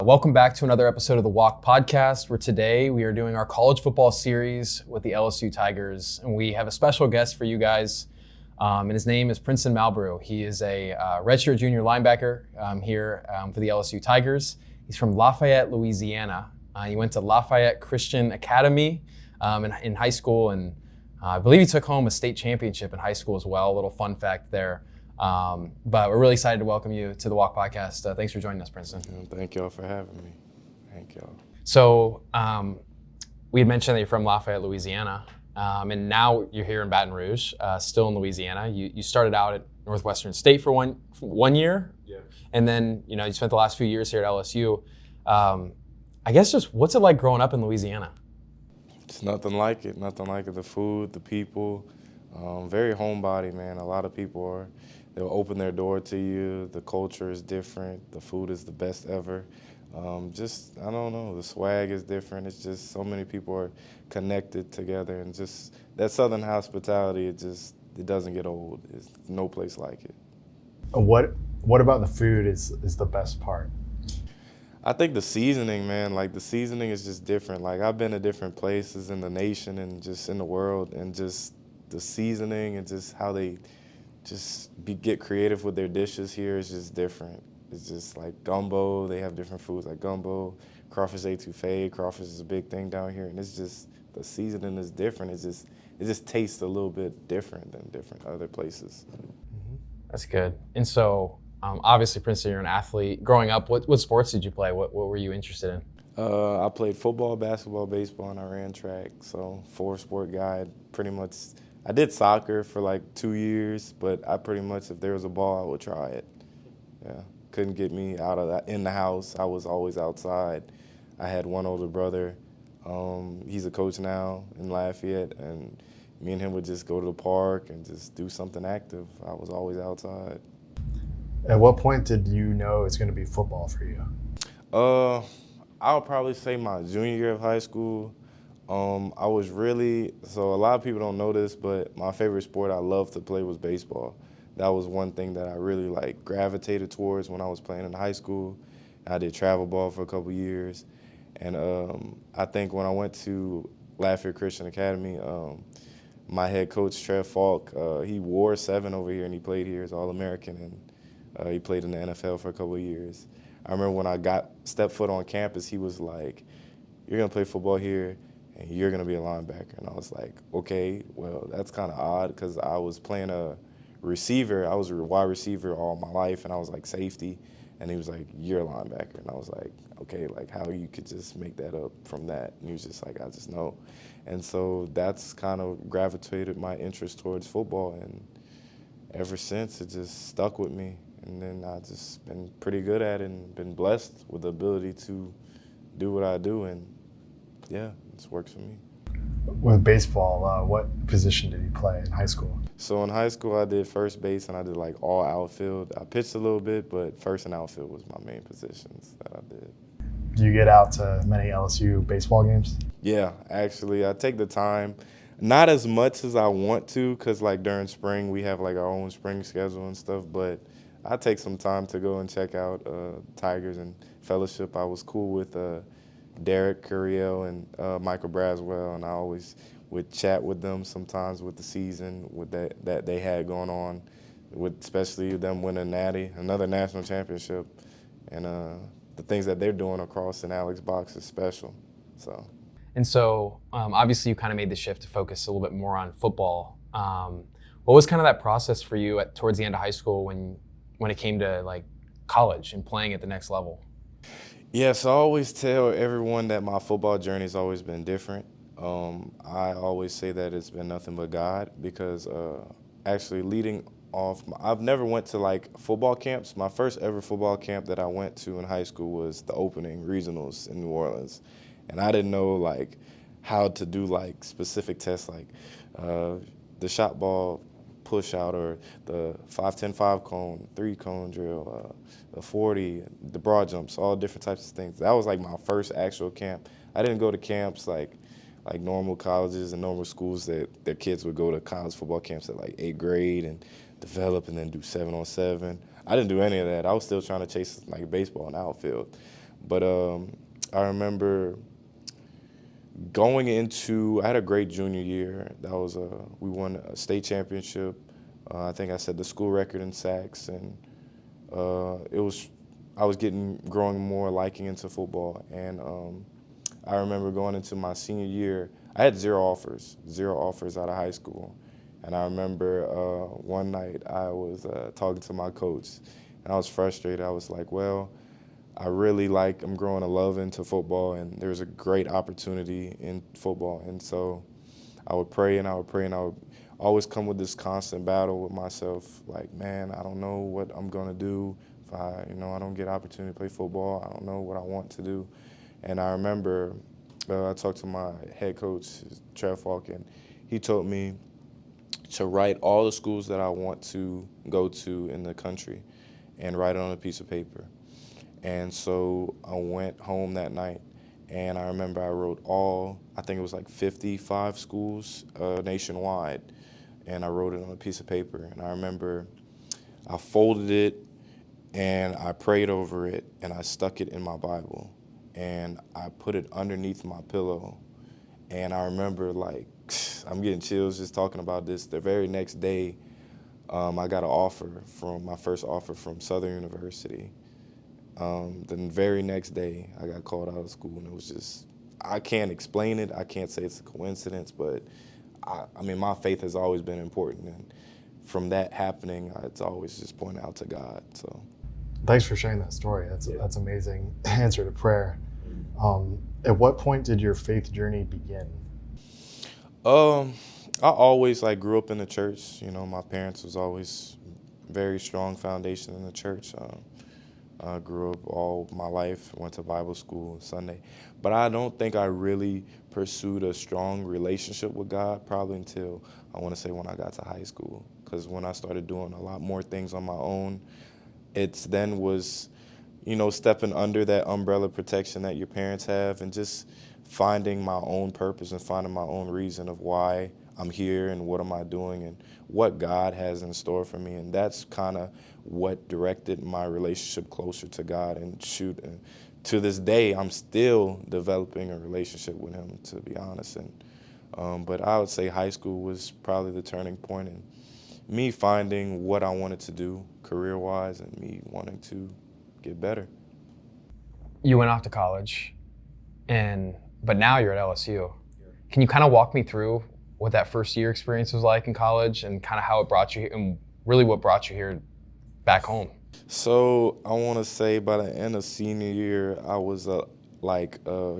Welcome back to another episode of the Walk Podcast, where today we are doing our college football series with the LSU Tigers, and we have a special guest for you guys, and his name is Princeton Malbrue. He is a redshirt junior linebacker here for the LSU Tigers. He's from Lafayette, Louisiana. He went to Lafayette Christian Academy in high school, and I believe he took home a state championship in high school as well. A little fun fact there. But we're really excited to welcome you to the Walk Podcast. Thanks for joining us, Princeton. Thank y'all for having me. Thank y'all. So we had mentioned that you're from Lafayette, Louisiana, and now you're here in Baton Rouge, still in Louisiana. You started out at Northwestern State for one year, and then you spent the last few years here at LSU. I guess just what's it like growing up in Louisiana? It's nothing like it. Nothing like it. The food, the people, very homebody, man. A lot of people they'll open their door to you. The culture is different. The food is the best ever. I don't know, the swag is different. It's just so many people are connected together, and just that Southern hospitality, it doesn't get old. It's no place like it. What about the food is the best part? I think the seasoning, man, like the seasoning is just different. Like I've been to different places in the nation and just in the world, and just the seasoning and just how they get creative with their dishes here is just different. It's just like gumbo. They have different foods like gumbo, crawfish etouffee. Crawfish is a big thing down here, and it's just the seasoning is different. It just tastes a little bit different than different other places. Mm-hmm. That's good. And so, obviously, Princeton, you're an athlete. Growing up, what sports did you play? What were you interested in? I played football, basketball, baseball, and I ran track. So 4-sport guy. Pretty much, I did soccer for like 2 years, but I pretty much, if there was a ball, I would try it. Yeah, couldn't get me out of that in the house. I was always outside. I had one older brother. He's a coach now in Lafayette, and me and him would just go to the park and just do something active. I was always outside. At what point did you know it's going to be football for you? I'll probably say my junior year of high school. I was so a lot of people don't know this, but my favorite sport I loved to play was baseball. That was one thing that I really gravitated towards when I was playing in high school. I did travel ball for a couple years. And I think when I went to Lafayette Christian Academy, my head coach, Trev Falk, he wore 7 over here and he played here as All-American, and he played in the NFL for a couple of years. I remember when I stepped foot on campus, he was like, "You're going to play football here and you're going to be a linebacker." And I was like, okay, well, that's kind of odd because I was playing a receiver. I was a wide receiver all my life, and I was like safety. And he was like, "You're a linebacker." And I was like, okay, like how you could just make that up from that. And he was just like, "I just know." And so that's kind of gravitated my interest towards football. And ever since, it just stuck with me. And then I've just been pretty good at it and been blessed with the ability to do what I do. And yeah, it's works for me. With baseball, what position did you play in high school? So in high school, I did first base and I did all outfield. I pitched a little bit, but first and outfield was my main positions that I did. Do you get out to many LSU baseball games? Yeah, actually, I take the time. Not as much as I want to, because during spring, we have our own spring schedule and stuff, but I take some time to go and check out Tigers and Fellowship. I was cool with Derek Curiel and Michael Braswell, and I always would chat with them sometimes with the season with that they had going on, with especially them winning another national championship, and the things that they're doing across in Alex box is special. So obviously you kind of made the shift to focus a little bit more on football. What was kind of that process for you towards the end of high school when it came to college and playing at the next level? Yes, I always tell everyone that my football journey has always been different. I always say that it's been nothing but God, because actually leading off, I've never went to football camps. My first ever football camp that I went to in high school was the opening regionals in New Orleans. And I didn't know how to do specific tests the shot ball push out, or the 5-10 5-cone, 3-cone drill, the 40, the broad jumps, all different types of things. That was my first actual camp. I didn't go to camps like normal colleges and normal schools that their kids would go to college football camps at 8th grade and develop and then do 7-on-7. I didn't do any of that. I was still trying to chase baseball and outfield. But I remember I had a great junior year. We won a state championship. I think I set the school record in sacks, and I was growing more liking into football. And I remember going into my senior year, I had zero offers out of high school. And I remember one night I was talking to my coach, and I was frustrated. I was like, well, I'm growing a love into football, and there's a great opportunity in football. And so I would pray and I would pray, and I would always come with this constant battle with myself, like, man, I don't know what I'm gonna do if I don't get opportunity to play football. I don't know what I want to do. And I remember I talked to my head coach, Trev Falk, and he told me to write all the schools that I want to go to in the country and write it on a piece of paper. And so I went home that night, and I remember I wrote I think it was like 55 schools nationwide, and I wrote it on a piece of paper. And I remember I folded it, and I prayed over it, and I stuck it in my Bible, and I put it underneath my pillow. And I remember, like, I'm getting chills just talking about this. The very next day, I got my first offer from Southern University. The very next day, I got called out of school, and it was just, I can't explain it. I can't say it's a coincidence, but I mean, my faith has always been important, and from that happening, it's always just pointed out to God. So, Thanks for sharing that story. That's amazing answer to prayer. At what point did your faith journey begin? I always grew up in the church. You know, my parents was always very strong foundation in the church. I grew up all my life, went to Bible school Sunday. But I don't think I really pursued a strong relationship with God probably until, I want to say, when I got to high school. Because when I started doing a lot more things on my own, it's then was, stepping under that umbrella protection that your parents have and just finding my own purpose and finding my own reason of why I'm here and what am I doing and what God has in store for me. And that's kind of what directed my relationship closer to God. And to this day, I'm still developing a relationship with Him, to be honest. But I would say high school was probably the turning point in me finding what I wanted to do career-wise and me wanting to get better. You went off to college, but now you're at LSU. Can you kind of walk me through what that first year experience was like in college and kind of how it brought you here, and really what brought you here back home? So I want to say by the end of senior year, I was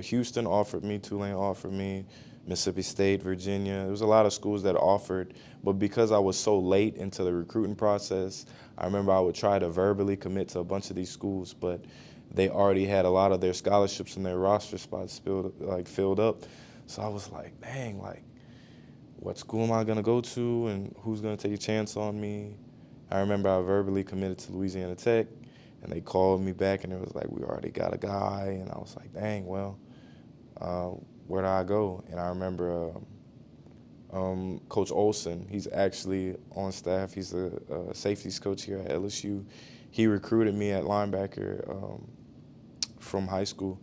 Houston offered me, Tulane offered me, Mississippi State, Virginia. There was a lot of schools that offered, but because I was so late into the recruiting process, I remember I would try to verbally commit to a bunch of these schools, but they already had a lot of their scholarships and their roster spots filled up. So I was like, dang, what school am I gonna go to and who's gonna take a chance on me? I remember I verbally committed to Louisiana Tech, and they called me back and it was like, we already got a guy, and I was like, dang, well, where do I go? And I remember Coach Olson, he's actually on staff. He's a safeties coach here at LSU. He recruited me at linebacker from high school,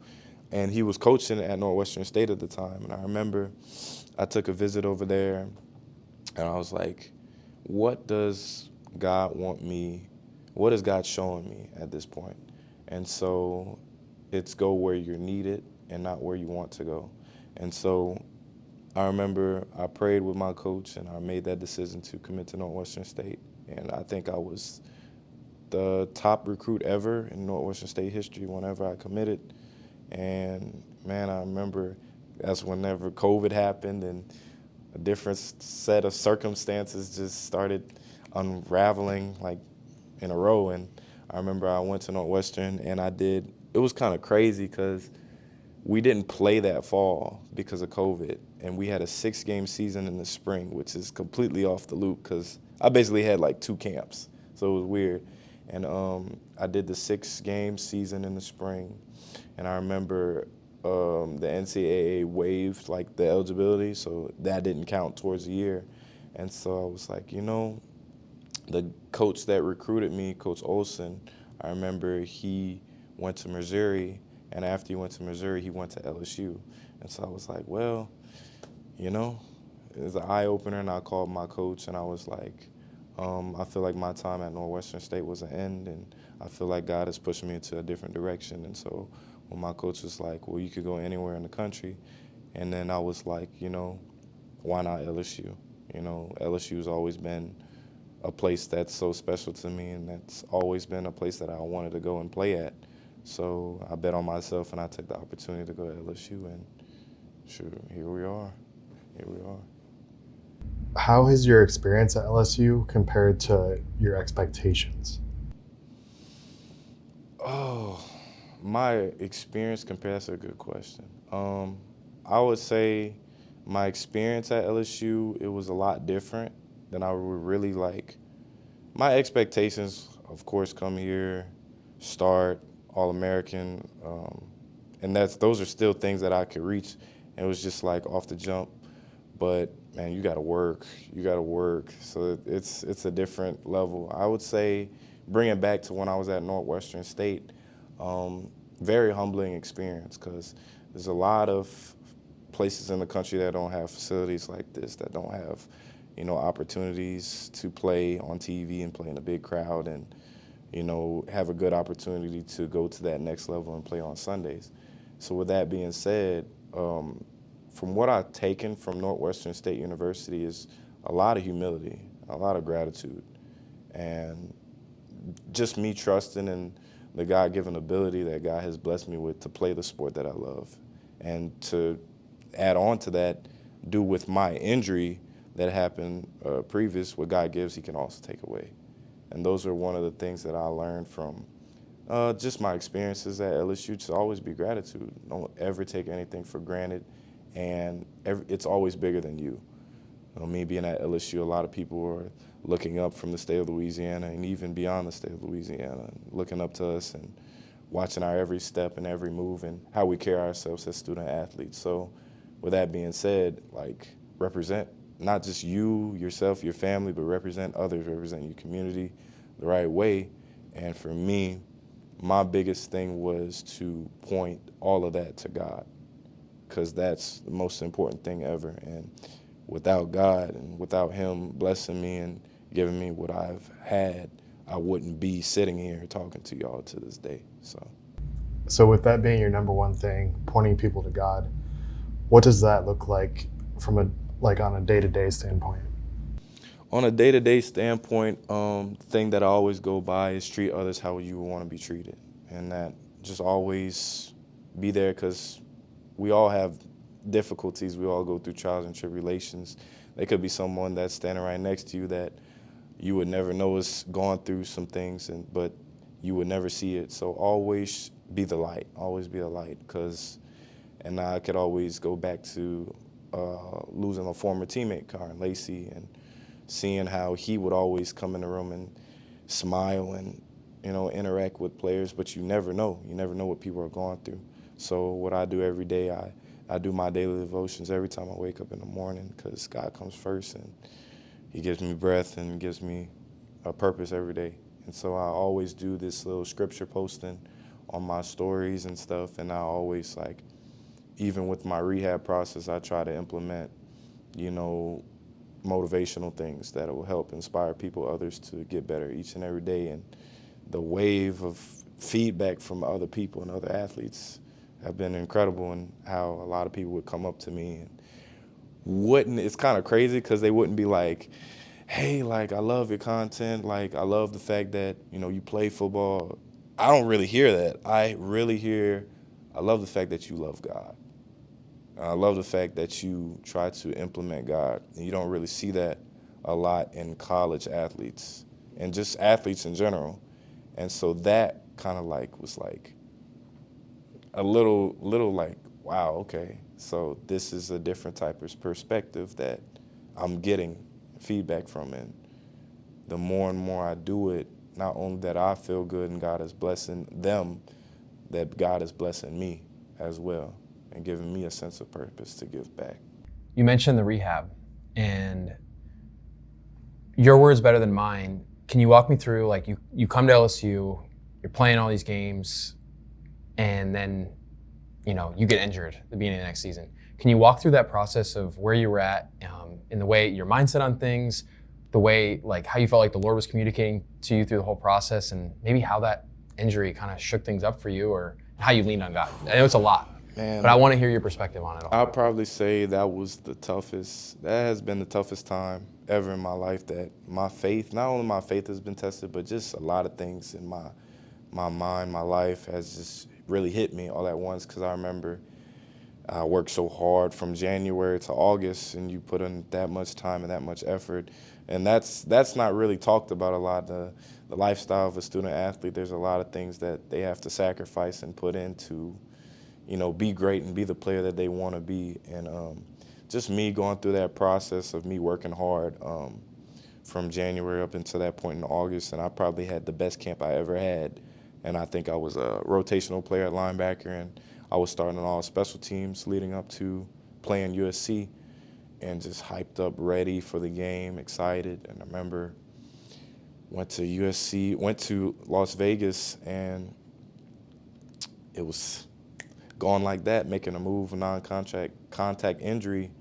and he was coaching at Northwestern State at the time. And I remember I took a visit over there, and I was like, what does God want me? What is God showing me at this point? And so it's go where you're needed and not where you want to go. And so I remember I prayed with my coach, and I made that decision to commit to Northwestern State. And I think I was the top recruit ever in Northwestern State history whenever I committed. And, man, I remember that's whenever COVID happened and a different set of circumstances just started unraveling in a row. And I remember I went to Northwestern, and it was kind of crazy because we didn't play that fall because of COVID, and we had a 6-game season in the spring, which is completely off the loop because I basically had 2 camps, so it was weird. And I did the 6-game season in the spring, and I remember the NCAA waived the eligibility, so that didn't count towards the year. And so I was like, the coach that recruited me, Coach Olson, I remember he went to Missouri, And after he went to Missouri, he went to LSU. And so I was like, well, you know, it was an eye-opener, and I called my coach, and I was like, I feel like my time at Northwestern State was an end, and I feel like God is pushing me into a different direction. And so when my coach was like, well, you could go anywhere in the country, and then I was like, you know, why not LSU? You know, LSU has always been a place that's so special to me, and that's always been a place that I wanted to go and play at. So I bet on myself, and I took the opportunity to go to LSU, and sure, here we are. Here we are. How has your experience at LSU compared to your expectations? Oh, my experience compared, that's a good question. I would say my experience at LSU, it was a lot different than I would really like. My expectations, of course, come here, start, All-American, and those are still things that I could reach. And it was just like off the jump. But man, you gotta work. So it's a different level. I would say, bring it back to when I was at Northwestern State, very humbling experience, because there's a lot of places in the country that don't have facilities like this, that don't have, you know, opportunities to play on TV and play in a big crowd, and, you know, have a good opportunity to go to that next level and play on Sundays. So with that being said, from what I've taken from Northwestern State University is a lot of humility, a lot of gratitude, and just me trusting in the God-given ability that God has blessed me with to play the sport that I love. And to add on to that, do with my injury that happened previous, what God gives, he can also take away. And those are one of the things that I learned from just my experiences at LSU, to always be gratitude. Don't ever take anything for granted, and it's always bigger than you. You know, me being at LSU, a lot of people are looking up from the state of Louisiana and even beyond the state of Louisiana, looking up to us and watching our every step and every move and how we carry ourselves as student athletes. So with that being said, like, represent not just you, yourself, your family, but represent others, represent your community the right way. And for me, my biggest thing was to point all of that to God, because that's the most important thing ever. And without God and without him blessing me and giving me what I've had, I wouldn't be sitting here talking to y'all to this day. So with that being your number one thing, pointing people to God, what does that look like from on a day-to-day standpoint? On a day-to-day standpoint, the thing that I always go by is treat others how you want to be treated. And that just always be there, because we all have difficulties. We all go through trials and tribulations. There could be someone that's standing right next to you that you would never know is going through some things, but you would never see it. So always be the light. Always be a light. And I could always go back to losing a former teammate, Karen Lacey, and seeing how he would always come in the room and smile and, you know, interact with players, but you never know. You never know what people are going through. So what I do every day, I do my daily devotions every time I wake up in the morning, because God comes first, and he gives me breath and gives me a purpose every day. And so I always do this little scripture posting on my stories and stuff, and I always, like, even with my rehab process, I try to implement, you know, motivational things that will help inspire people, others, to get better each and every day. And the wave of feedback from other people and other athletes have been incredible, and how a lot of people would come up to me and it's kind of crazy, because they wouldn't be like, hey, like, I love your content, like, I love the fact that, you know, you play football. I don't really hear that. I love the fact that you love God. I love the fact that you try to implement God. And you don't really see that a lot in college athletes and just athletes in general. And so that kind of like was like a little like, wow, okay. So this is a different type of perspective that I'm getting feedback from. And the more and more I do it, not only that I feel good and God is blessing them, that God is blessing me as well, and giving me a sense of purpose to give back. You mentioned the rehab, and your words better than mine. Can you walk me through, like, you come to LSU, you're playing all these games, and then, you get injured at the beginning of the next season. Can you walk through that process of where you were at in the way your mindset on things, the way how you felt like the Lord was communicating to you through the whole process, and maybe how that injury kind of shook things up for you, or how you leaned on God? I know it's a lot, Man, but I want to hear your perspective on it all. I'll probably say that was the toughest. That has been the toughest time ever in my life. That my faith, not only my faith has been tested, but just a lot of things in my mind, my life has just really hit me all at once. Because I remember I worked so hard from January to August, and you put in that much time and that much effort, and that's not really talked about a lot. The lifestyle of a student athlete, there's a lot of things that they have to sacrifice and put into, be great and be the player that they want to be. And just me going through that process of me working hard from January up until that point in August, and I probably had the best camp I ever had. And I think I was a rotational player at linebacker, and I was starting on all special teams leading up to playing USC, and just hyped up, ready for the game, excited. And I remember went to Las Vegas, and it was going like that, making a move, contact injury,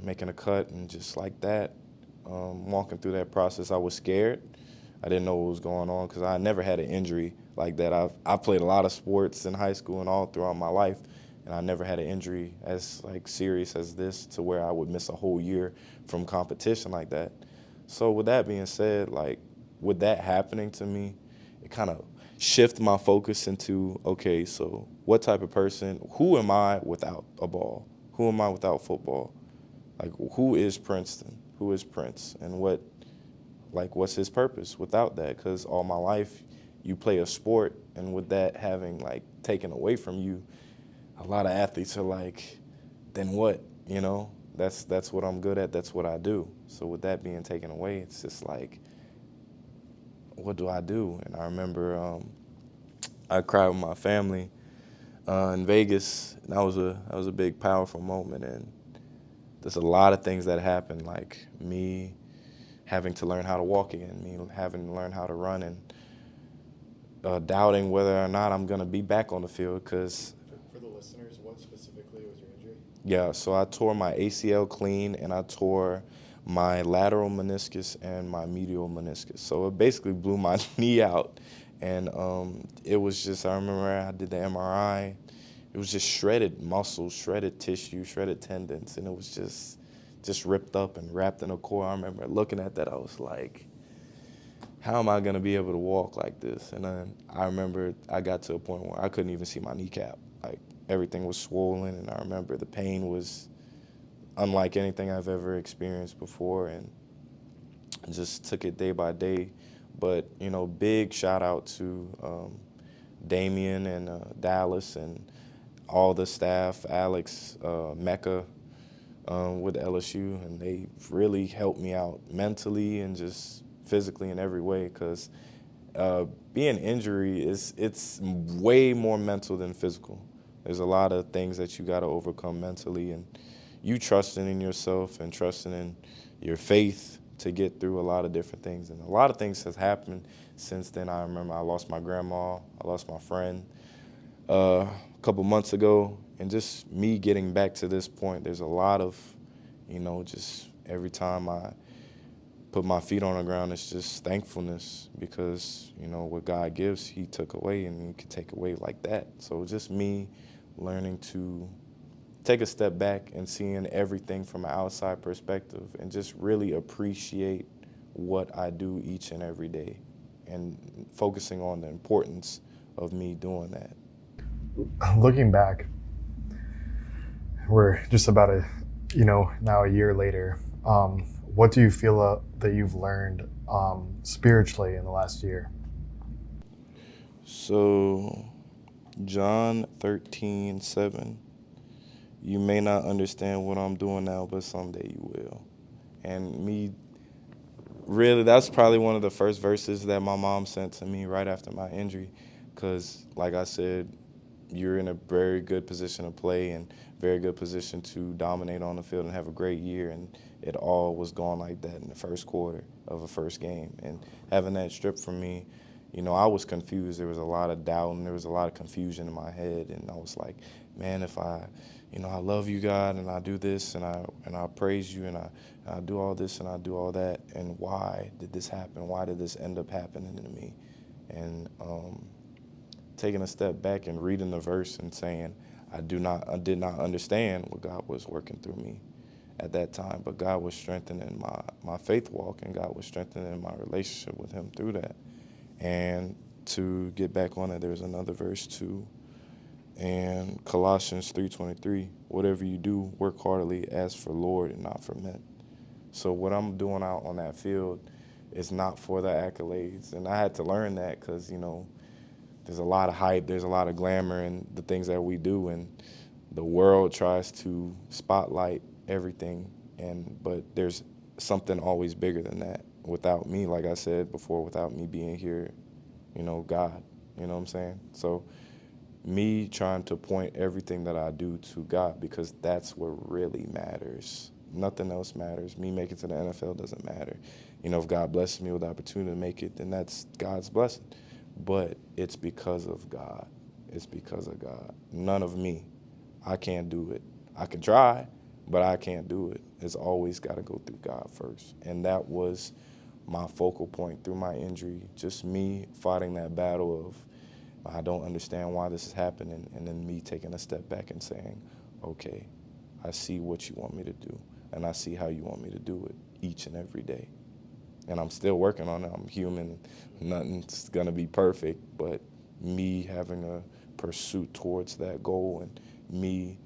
making a cut, and just like that, walking through that process, I was scared. I didn't know what was going on because I never had an injury like that. I played a lot of sports in high school and all throughout my life, and I never had an injury as serious as this, to where I would miss a whole year from competition like that. So with that being said, with that happening to me, it kind of shifted my focus into, okay, so what type of person, who am I without a ball? Who am I without football? Who is Princeton? Who is Prince? And what's his purpose without that? Because all my life, you play a sport, and with that having taken away from you, a lot of athletes are then what? That's what I'm good at. That's what I do. So with that being taken away, it's just what do I do? And I remember I cried with my family in Vegas, and that was a big, powerful moment. And there's a lot of things that happened, like me having to learn how to walk again, me having to learn how to run, and doubting whether or not I'm going to be back on the field. Because For the listeners, what specifically was your injury? Yeah, so I tore my ACL clean, and I tore my lateral meniscus and my medial meniscus. So it basically blew my knee out. And it was just, I remember I did the MRI. It was just shredded muscle, shredded tissue, shredded tendons, and it was just ripped up and wrapped in a core. I remember looking at that, I was like, how am I going to be able to walk like this? And then I remember I got to a point where I couldn't even see my kneecap. Everything was swollen, and I remember the pain was unlike anything I've ever experienced before, and I just took it day by day. But, big shout out to Damien and Dallas and all the staff, Alex, Mecca with LSU, and they really helped me out mentally and just physically in every way, because being injury it's way more mental than physical. There's a lot of things that you got to overcome mentally, and you trusting in yourself and trusting in your faith to get through a lot of different things. And a lot of things has happened since then. I remember I lost my grandma, I lost my friend a couple months ago, and just me getting back to this point, there's a lot of, just every time I put my feet on the ground, it's just thankfulness, because, what God gives, he took away, and he could take away like that. So just me learning to take a step back and seeing everything from an outside perspective, and just really appreciate what I do each and every day, and focusing on the importance of me doing that. Looking back, we're just about now a year later. What do you feel that you've learned spiritually in the last year? So, John 13:7. You may not understand what I'm doing now, but someday you will. And really, that's probably one of the first verses that my mom sent to me right after my injury, because, like I said, you're in a very good position to play and very good position to dominate on the field and have a great year, and it all was gone like that in the first quarter of a first game. And having that stripped from me, I was confused. There was a lot of doubt and there was a lot of confusion in my head. And I was like, man, if I love you, God, and I do this and I praise you and I do all this and I do all that, and why did this happen? Why did this end up happening to me? And taking a step back and reading the verse and saying, I did not understand what God was working through me at that time, but God was strengthening my faith walk, and God was strengthening my relationship with him through that. And to get back on it, there's another verse too, and Colossians 3:23, whatever you do, work heartily as for Lord and not for men. So what I'm doing out on that field is not for the accolades. And I had to learn that because, there's a lot of hype, there's a lot of glamour in the things that we do, and the world tries to spotlight everything, but there's something always bigger than that. Without me, like I said before, without me being here, God, you know what I'm saying? So me trying to point everything that I do to God, because that's what really matters. Nothing else matters. Me making it to the NFL doesn't matter. If God blesses me with the opportunity to make it, then that's God's blessing. But it's because of God. It's because of God. None of me. I can't do it. I can try, but I can't do it. It's always got to go through God first. And that was my focal point through my injury, just me fighting that battle of, I don't understand why this is happening, and then me taking a step back and saying, okay, I see what you want me to do, and I see how you want me to do it each and every day. And I'm still working on it. I'm human. Nothing's going to be perfect, but me having a pursuit towards that goal and me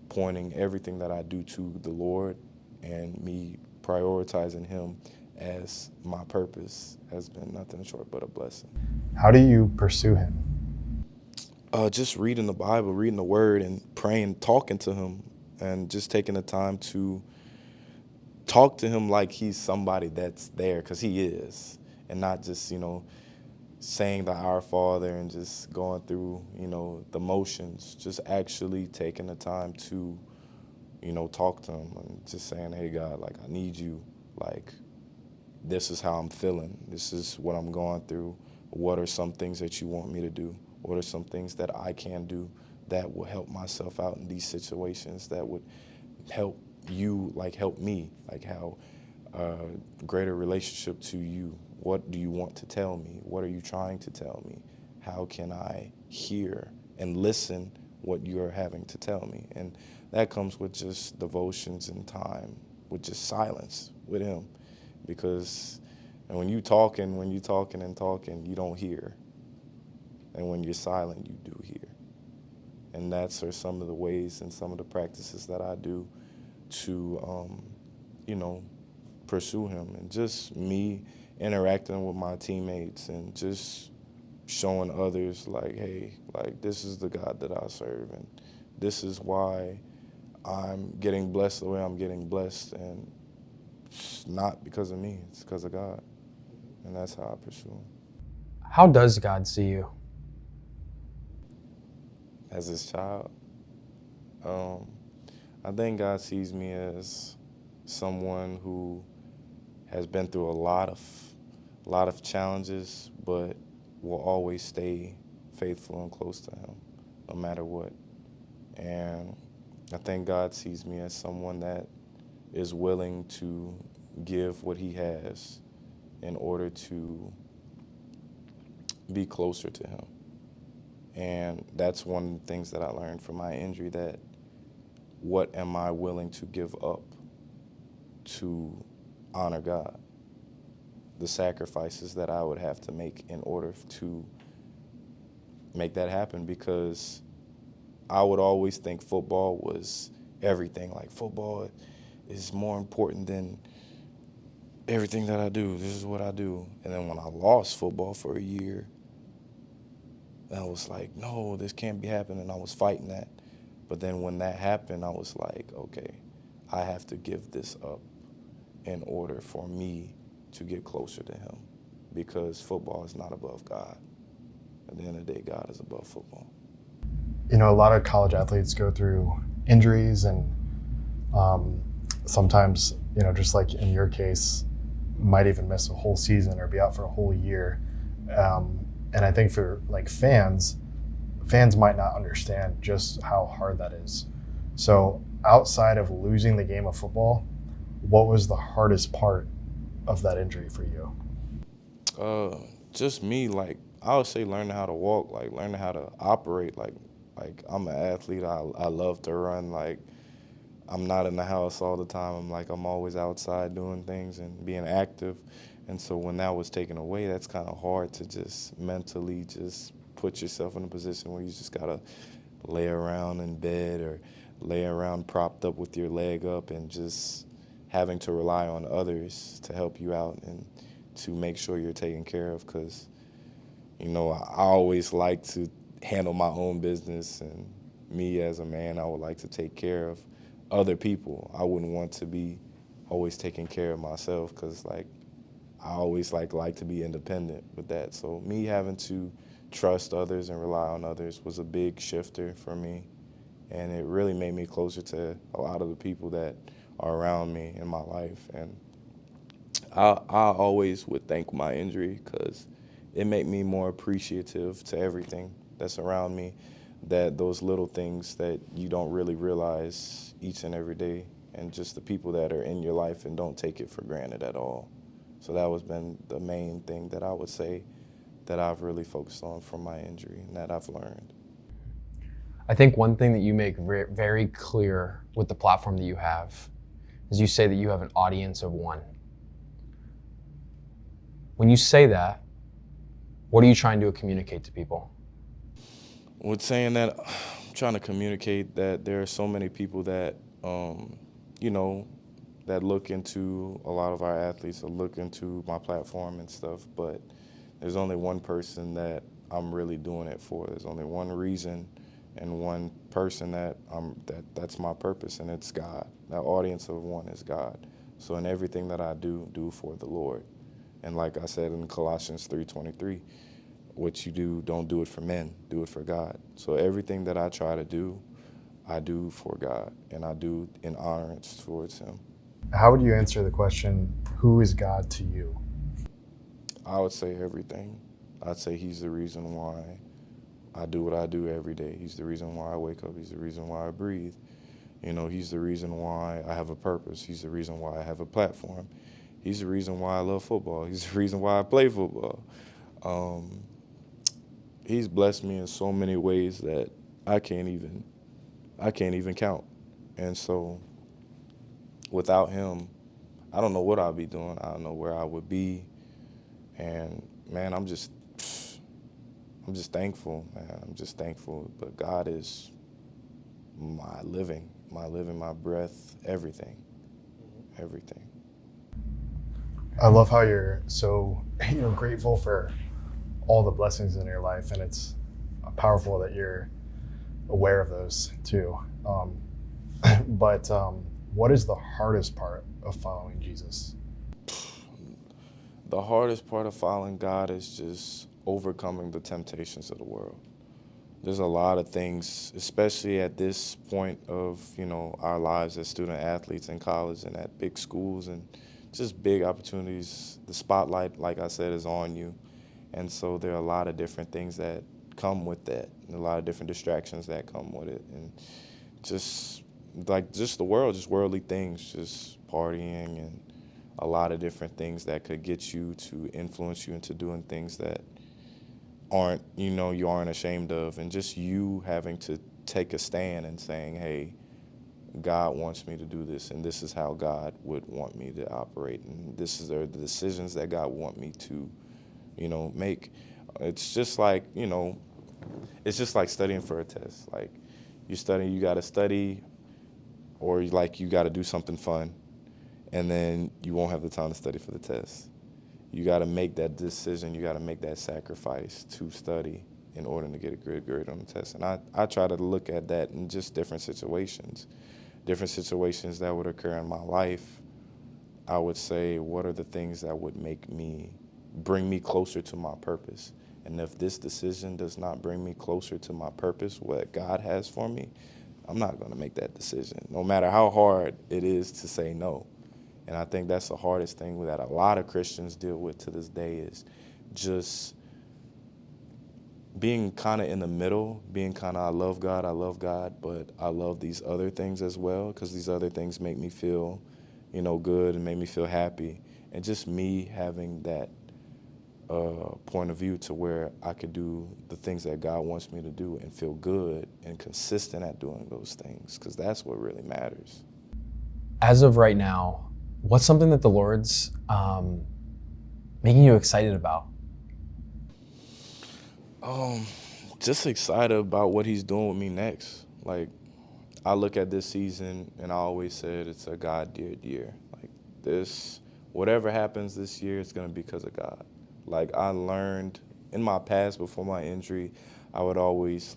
pointing everything that I do to the Lord and me prioritizing him as my purpose has been nothing short but a blessing. How do you pursue him? Just reading the Bible, reading the Word, and praying, talking to him, and just taking the time to talk to him like he's somebody that's there, because he is, and not just, saying the Our Father and just going through, the motions, just actually taking the time to, talk to him and just saying, hey, God, like, I need you. Like, this is how I'm feeling. This is what I'm going through. What are some things that you want me to do? What are some things that I can do that will help myself out in these situations, that would help you, like help me, like how greater relationship to you. What do you want to tell me? What are you trying to tell me? How can I hear and listen what you're having to tell me? And that comes with just devotions and time, with just silence with him. Because when you talking and talking, you don't hear. And when you're silent, you do hear. And that's are some of the ways and some of the practices that I do to, pursue him. And just me interacting with my teammates and just showing others, like, hey, like, this is the God that I serve, and this is why I'm getting blessed the way I'm getting blessed, and it's not because of me, it's because of God. And that's how I pursue him. How does God see you? As his child, I think God sees me as someone who has been through a lot of challenges, but will always stay faithful and close to him, no matter what. And I think God sees me as someone that is willing to give what he has in order to be closer to him. And that's one of the things that I learned from my injury, that what am I willing to give up to honor God? The sacrifices that I would have to make in order to make that happen, because I would always think football was everything. Like, football is more important than everything that I do. This is what I do. And then when I lost football for a year, I was like, no, this can't be happening. I was fighting that. But then when that happened, I was like, okay, I have to give this up in order for me to get closer to him, because football is not above God. At the end of the day, God is above football. A lot of college athletes go through injuries, and sometimes, just like in your case, might even miss a whole season or be out for a whole year. And I think for like fans might not understand just how hard that is. So outside of losing the game of football, what was the hardest part of that injury for you? Just me, like I would say, learning how to walk, like learning how to operate. Like I'm an athlete. I love to run. Like I'm not in the house all the time. I'm always outside doing things and being active. And so when that was taken away, that's kind of hard to just mentally just put yourself in a position where you just gotta lay around in bed or lay around propped up with your leg up and just having to rely on others to help you out and to make sure you're taken care of. Because, I always like to handle my own business, and me as a man, I would like to take care of other people. I wouldn't want to be always taking care of myself because, like, I always like to be independent with that. So me having to trust others and rely on others was a big shifter for me, and it really made me closer to a lot of the people that are around me in my life. And I always would thank my injury because it made me more appreciative to everything that's around me, that those little things that you don't really realize each and every day, and just the people that are in your life and don't take it for granted at all. So that has been the main thing that I would say that I've really focused on from my injury and that I've learned. I think one thing that you make very clear with the platform that you have is you say that you have an audience of one. When you say that, what are you trying to communicate to people? With saying that, I'm trying to communicate that there are so many people that, that look into a lot of our athletes, or look into my platform and stuff, but there's only one person that I'm really doing it for. There's only one reason and one person that's my purpose, and it's God. That audience of one is God. So in everything that I do for the Lord. And like I said in Colossians 3:23, what you do, don't do it for men, do it for God. So everything that I try to do, I do for God, and I do in honor towards Him. How would you answer the question, who is God to you? I would say everything. I'd say He's the reason why I do what I do every day. He's the reason why I wake up. He's the reason why I breathe. He's the reason why I have a purpose. He's the reason why I have a platform. He's the reason why I love football. He's the reason why I play football. He's blessed me in so many ways that I can't even count. And so without Him, I don't know what I'd be doing. I don't know where I would be. And man, I'm just thankful, man. I'm just thankful. But God is my living, my breath, everything. I love how you're so grateful for all the blessings in your life, and it's powerful that you're aware of those too. But what is the hardest part of following Jesus? The hardest part of following God is just overcoming the temptations of the world. There's a lot of things, especially at this point of, our lives as student athletes in college and at big schools and just big opportunities. The spotlight, like I said, is on you. And so there are a lot of different things that come with that, and a lot of different distractions that come with it. And just the world, just worldly things, just partying and a lot of different things that could get you to influence you into doing things that you aren't ashamed of, and just you having to take a stand and saying, hey, God wants me to do this, and this is how God would want me to operate, and this is the decisions that God want me to, make. It's just like, it's just like studying for a test. Like you got to study, or you got to do something fun, and then you won't have the time to study for the test. You got to make that decision. You got to make that sacrifice to study in order to get a good grade on the test. And I try to look at that in just different situations that would occur in my life. I would say, what are the things that would bring me closer to my purpose? And if this decision does not bring me closer to my purpose, what God has for me, I'm not going to make that decision, no matter how hard it is to say no. And I think that's the hardest thing that a lot of Christians deal with to this day, is just being kind of in the middle, being kind of I love God, but I love these other things as well, because these other things make me feel, good and make me feel happy. And just me having that point of view to where I could do the things that God wants me to do and feel good and consistent at doing those things, because that's what really matters. As of right now, what's something that the Lord's making you excited about? Just excited about what he's doing with me next. Like, I look at this season and I always said it's a God-deared year. Like, whatever happens this year, it's going to be because of God. Like, I learned in my past before my injury, I would always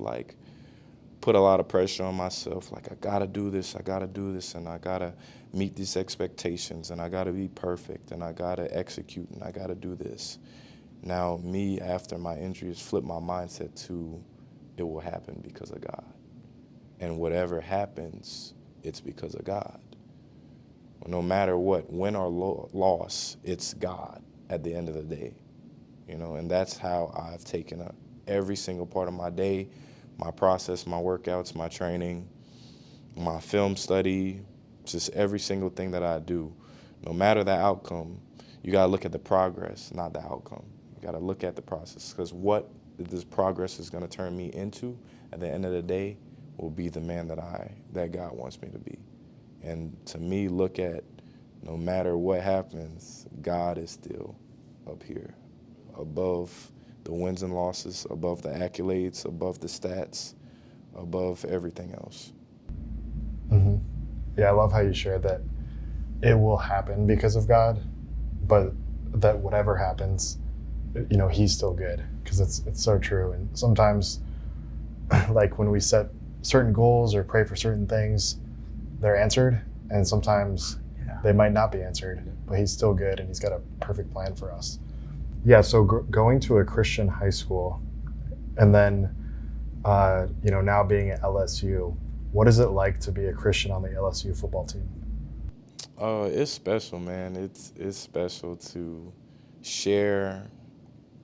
put a lot of pressure on myself. Like, I got to do this, and I got to meet these expectations, and I got to be perfect, and I got to execute, and I got to do this. Now, me, after my injury, has flipped my mindset to it will happen because of God. And whatever happens, it's because of God. No matter what, win or loss, it's God at the end of the day. And that's how I've taken up every single part of my day, my process, my workouts, my training, my film study, just every single thing that I do. No matter the outcome, you got to look at the progress, not the outcome. You got to look at the process, because what this progress is going to turn me into at the end of the day will be the man that God wants me to be. And to me, look at no matter what happens, God is still up here, above the wins and losses, above the accolades, above the stats, above everything else. Mm-hmm. Yeah, I love how you shared that it will happen because of God, but that whatever happens, he's still good, because it's so true. And sometimes, like when we set certain goals or pray for certain things, they're answered, and sometimes they might not be answered, but he's still good and he's got a perfect plan for us. Yeah, so going to a Christian high school and then, now being at LSU, what is it like to be a Christian on the LSU football team? It's special, man. It's special to share,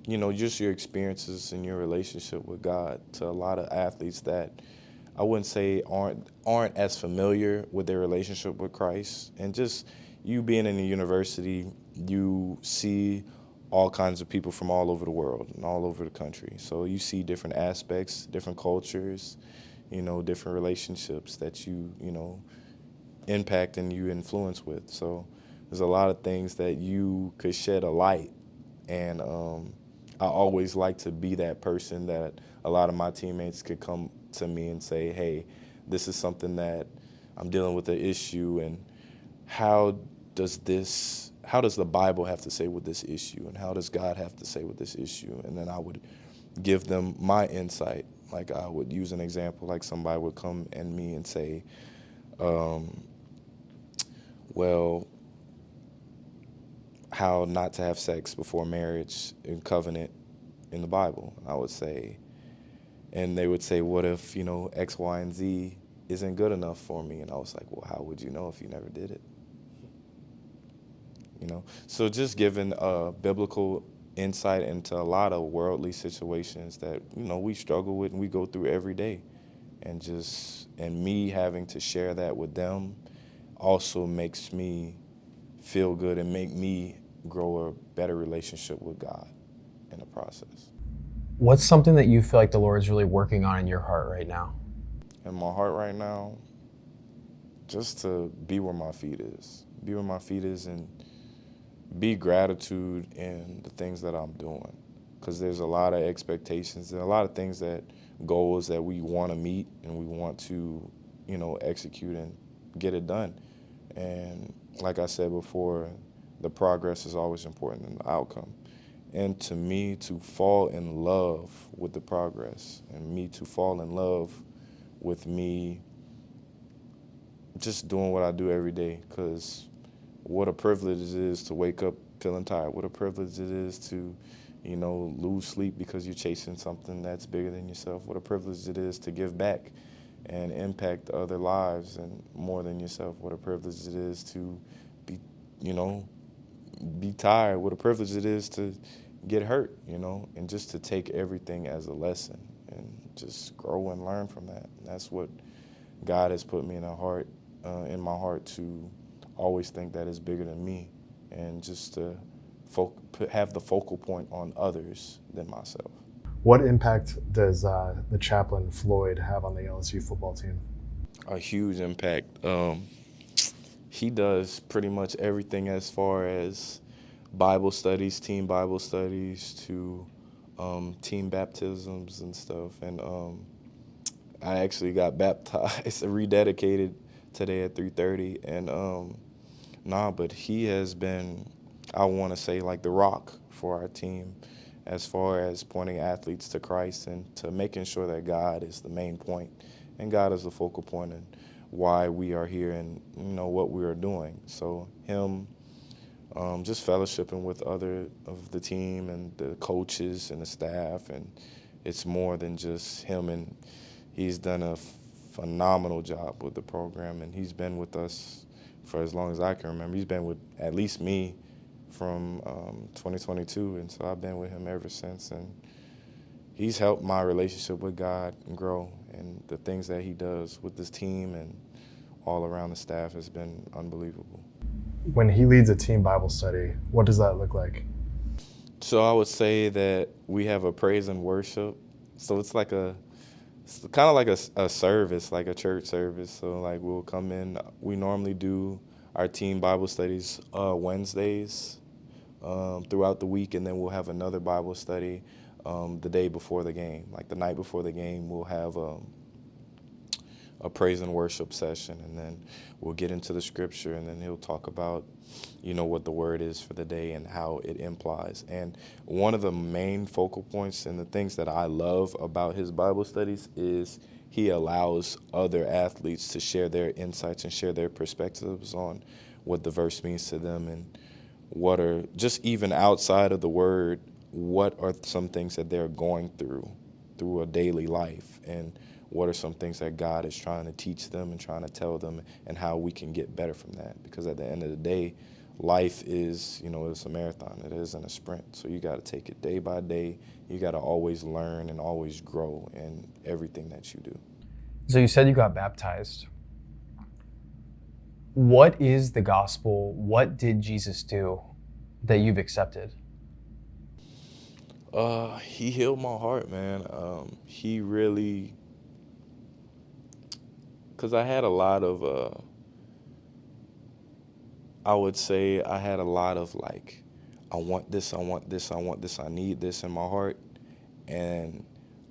just your experiences and your relationship with God to a lot of athletes that I wouldn't say aren't as familiar with their relationship with Christ. And just you being in a university, you see all kinds of people from all over the world and all over the country. So you see different aspects, different cultures, different relationships that you impact and you influence with. So there's a lot of things that you could shed a light. And I always like to be that person that a lot of my teammates could come to me and say, hey, this is something that I'm dealing with, an issue, and how does the Bible have to say with this issue, and how does God have to say with this issue? And then I would give them my insight. Like, I would use an example, like somebody would come at me and say, well, how not to have sex before marriage in covenant in the Bible. I would say, and they would say, what if, X, Y, and Z isn't good enough for me? And I was like, well, how would you know if you never did it? So just giving biblical insight into a lot of worldly situations that, we struggle with and we go through every day. And me having to share that with them also makes me feel good and make me grow a better relationship with God in the process. What's something that you feel like the Lord's really working on in your heart right now? In my heart right now, just to be where my feet is. Be where my feet is and be gratitude in the things that I'm doing. Because there's a lot of expectations and a lot of things goals that we want to meet and we want to, execute and get it done. And like I said before, the progress is always important than the outcome. And to me, to fall in love with the progress, and me to fall in love with me just doing what I do every day, because what a privilege it is to wake up feeling tired. What a privilege it is to, lose sleep because you're chasing something that's bigger than yourself. What a privilege it is to give back and impact other lives and more than yourself. What a privilege it is to be tired. What a privilege it is to, get hurt, and just to take everything as a lesson and just grow and learn from that. And that's what God has put me in my heart to always think that is bigger than me, and just to have the focal point on others than myself. What impact does the chaplain Floyd have on the LSU football team? A huge impact. He does pretty much everything as far as Bible studies, team Bible studies, to team baptisms and stuff. And I actually got baptized, rededicated today at 3:30. And but he has been, I want to say, like the rock for our team, as far as pointing athletes to Christ and to making sure that God is the main point and God is the focal point and why we are here and what we are doing. So him just fellowshipping with other of the team and the coaches and the staff, and it's more than just him, and he's done a phenomenal job with the program, and he's been with us for as long as I can remember. He's been with at least me from 2022, and so I've been with him ever since, and he's helped my relationship with God grow, and the things that he does with this team and all around the staff has been unbelievable. When he leads a team Bible study, what does that look like? So I would say that we have a praise and worship. So it's kind of like a service, like a church service. So like we'll come in. We normally do our team Bible studies Wednesdays throughout the week, and then we'll have another Bible study the day before the game. Like the night before the game, we'll have a praise and worship session, and then we'll get into the scripture, and then he'll talk about, what the word is for the day and how it implies. And one of the main focal points and the things that I love about his Bible studies is he allows other athletes to share their insights and share their perspectives on what the verse means to them, and what are, just even outside of the word, what are some things that they're going through a daily life, and what are some things that God is trying to teach them and trying to tell them, and how we can get better from that. Because at the end of the day, life is, it's a marathon. It isn't a sprint. So you got to take it day by day. You got to always learn and always grow in everything that you do. So you said you got baptized. What is the gospel? What did Jesus do that you've accepted? He healed my heart, man. He really, because I had a lot of, I would say I had a lot of like, I want this, I want this, I want this, I need this in my heart. And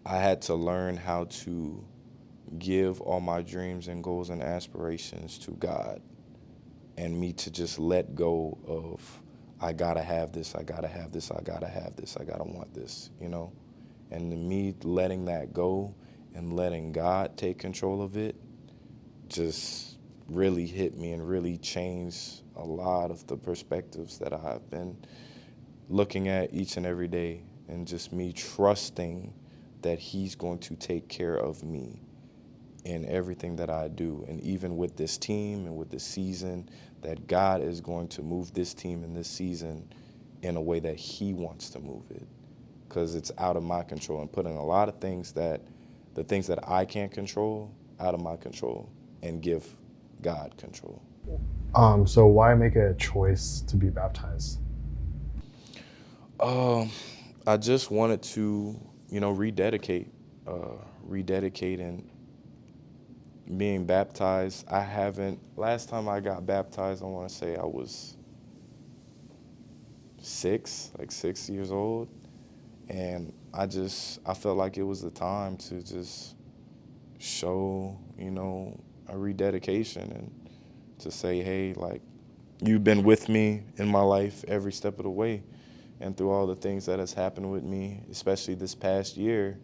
I had to learn how to give all my dreams and goals and aspirations to God, and me to just let go of, I gotta have this, I gotta have this, I gotta have this, I gotta want this, And me letting that go and letting God take control of it just really hit me and really changed a lot of the perspectives that I've been looking at each and every day, and just me trusting that he's going to take care of me in everything that I do. And even with this team and with this season, that God is going to move this team in this season in a way that he wants to move it, because it's out of my control, and putting a lot of the things that I can't control, out of my control, and give God control. So why make a choice to be baptized? I just wanted to, rededicate and being baptized. Last time I got baptized, I want to say I was 6 years old. And I felt like it was the time to just show, a rededication, and to say, hey, like, you've been with me in my life every step of the way, and through all the things that has happened with me, especially this past year,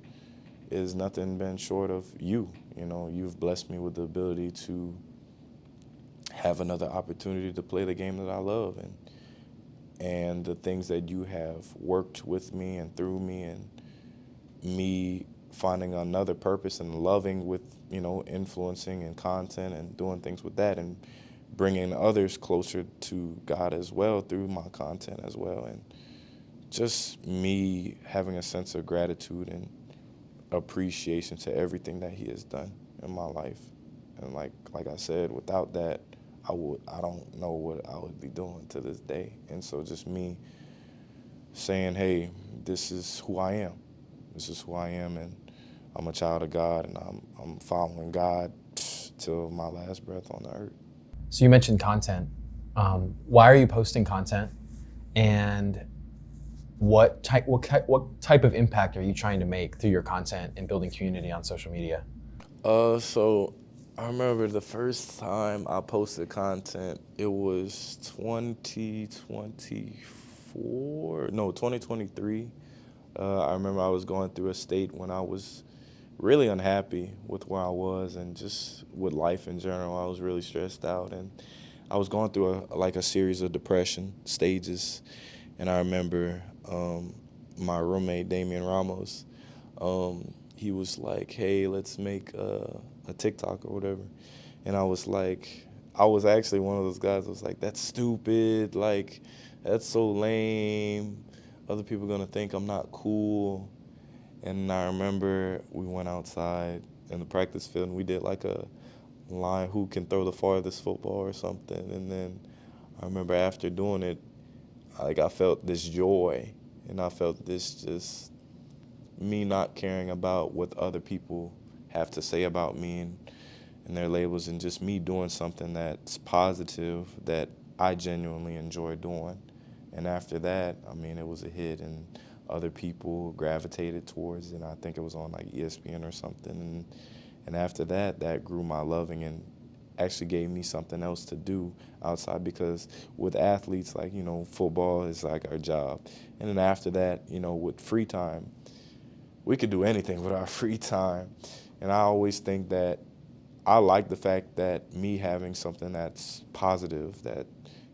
is nothing been short of you. You've blessed me with the ability to have another opportunity to play the game that I love, and the things that you have worked with me and through me, and me finding another purpose and loving with, influencing and content and doing things with that, and bringing others closer to God as well through my content as well, and just me having a sense of gratitude and appreciation to everything that he has done in my life. And like I said, without that, I don't know what I would be doing to this day. And so just me saying, hey, this is who I am. This is who I am, and I'm a child of God, and I'm following God till my last breath on the earth. So you mentioned content. Why are you posting content, and what type of impact are you trying to make through your content and building community on social media? So I remember the first time I posted content, it was 2023. I remember I was going through a state when I was really unhappy with where I was and just with life in general. I was really stressed out, and I was going through a series of depression stages. And I remember my roommate, Damian Ramos, he was like, hey, let's make a TikTok or whatever. And I was actually one of those guys that was like, that's stupid, like, that's so lame. Other people are gonna think I'm not cool. And I remember we went outside in the practice field and we did like a line, who can throw the farthest football or something. And then I remember after doing it, I felt this joy, and I felt this just me not caring about what other people have to say about me and their labels, and just me doing something that's positive that I genuinely enjoy doing. And after that, I mean, it was a hit, and other people gravitated towards it. And I think it was on like ESPN or something. And after that, that grew my loving and actually gave me something else to do outside, because with athletes, like, you know, football is like our job. And then after that, you know, with free time, we could do anything with our free time. And I always think that I like the fact that me having something that's positive, that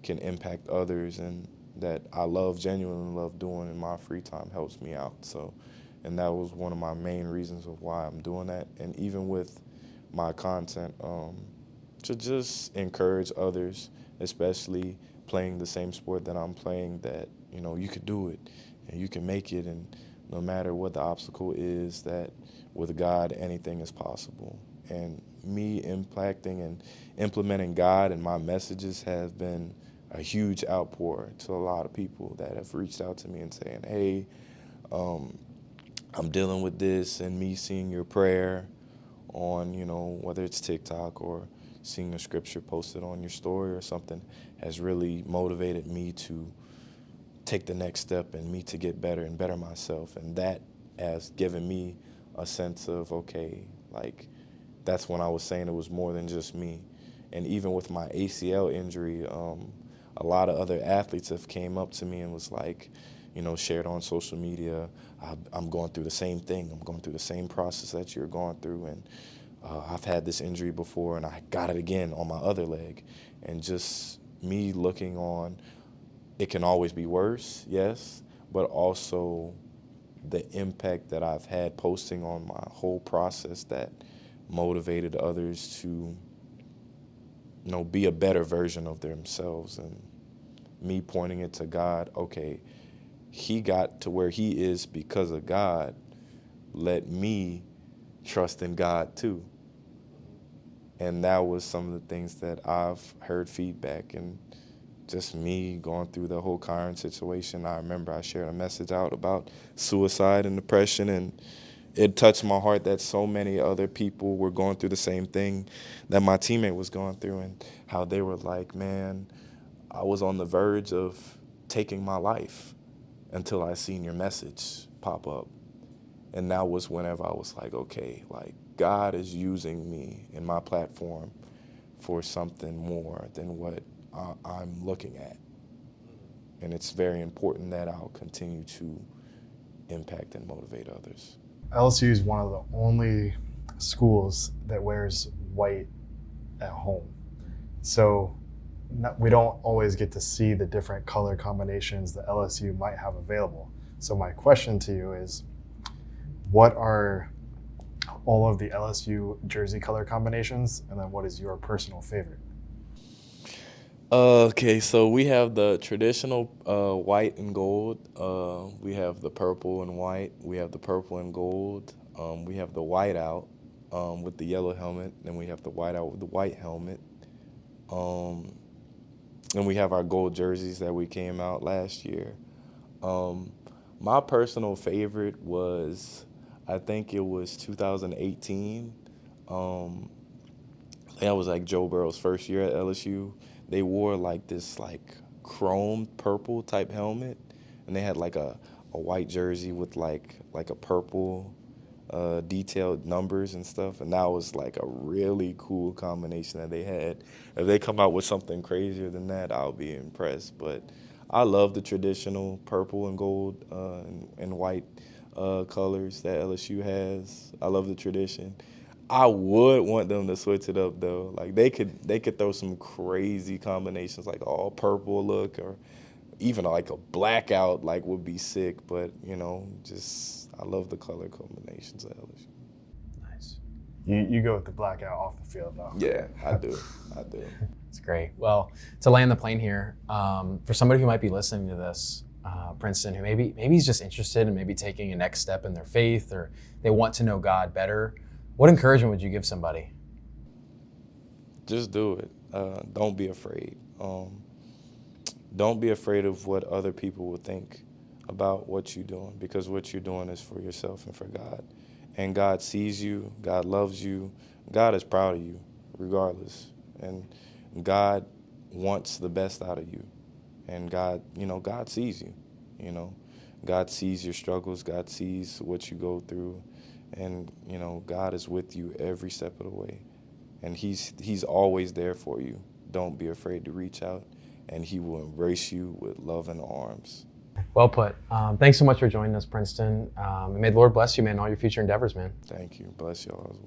can impact others, and that I genuinely love doing in my free time, helps me out. So, and that was one of my main reasons of why I'm doing that. And even with my content, to just encourage others, especially playing the same sport that I'm playing, that, you know, you could do it and you can make it, and no matter what the obstacle is, that with God, anything is possible. And me impacting and implementing God in my messages has been a huge outpour to a lot of people that have reached out to me and saying, hey, I'm dealing with this, and me seeing your prayer on, you know, whether it's TikTok or seeing a scripture posted on your story or something, has really motivated me to take the next step and me to get better and better myself. And that has given me a sense of, okay, like, that's when I was saying it was more than just me. And even with my ACL injury, a lot of other athletes have came up to me and was like, you know, shared on social media, I'm going through the same thing. I'm going through the same process that you're going through. And I've had this injury before, and I got it again on my other leg. And just me looking on, it can always be worse, yes, but also the impact that I've had posting on my whole process that motivated others to, you know, be a better version of themselves. And me pointing it to God, okay, he got to where he is because of God. Let me trust in God too. And that was some of the things that I've heard feedback. And just me going through the whole current situation, I remember I shared a message out about suicide and depression, and it touched my heart that so many other people were going through the same thing that my teammate was going through, and how they were like, man, I was on the verge of taking my life until I seen your message pop up. And that was whenever I was like, okay, like, God is using me in my platform for something more than what I'm looking at. And it's very important that I'll continue to impact and motivate others. LSU is one of the only schools that wears white at home. So we don't always get to see the different color combinations that LSU might have available. So my question to you is, what are all of the LSU jersey color combinations, and then what is your personal favorite? Okay, so we have the traditional white and gold. We have the purple and white. We have the purple and gold. We have the white out with the yellow helmet. Then we have the white out with the white helmet. Um, and we have our gold jerseys that we came out last year. Um, my personal favorite was, I think it was 2018. Um, that was like Joe Burrow's first year at LSU. They wore like this like chrome purple type helmet, and they had like a white jersey with like a purple detailed numbers and stuff. And that was like a really cool combination that they had. If they come out with something crazier than that, I'll be impressed. But I love the traditional purple and gold and white colors that LSU has. I love the tradition. I would want them to switch it up though. Like they could throw some crazy combinations, like all purple look, or even like a blackout like would be sick. But just I love the color combinations of LSU. Nice. You go with the blackout off the field though. Yeah, I do. I do. It's great. Well, to land the plane here, for somebody who might be listening to this, Princeton, who maybe he's just interested in maybe taking a next step in their faith, or they want to know God better, what encouragement would you give somebody? Just do it. Don't be afraid. Don't be afraid of what other people will think about what you're doing, because what you're doing is for yourself and for God. And God sees you. God loves you. God is proud of you, regardless. And God wants the best out of you. And God, God sees you. God sees your struggles. God sees what you go through. And, God is with you every step of the way. And he's always there for you. Don't be afraid to reach out, and he will embrace you with loving arms. Well put. Thanks so much for joining us, Princeton. And may the Lord bless you, man, in all your future endeavors, man. Thank you. Bless y'all as well.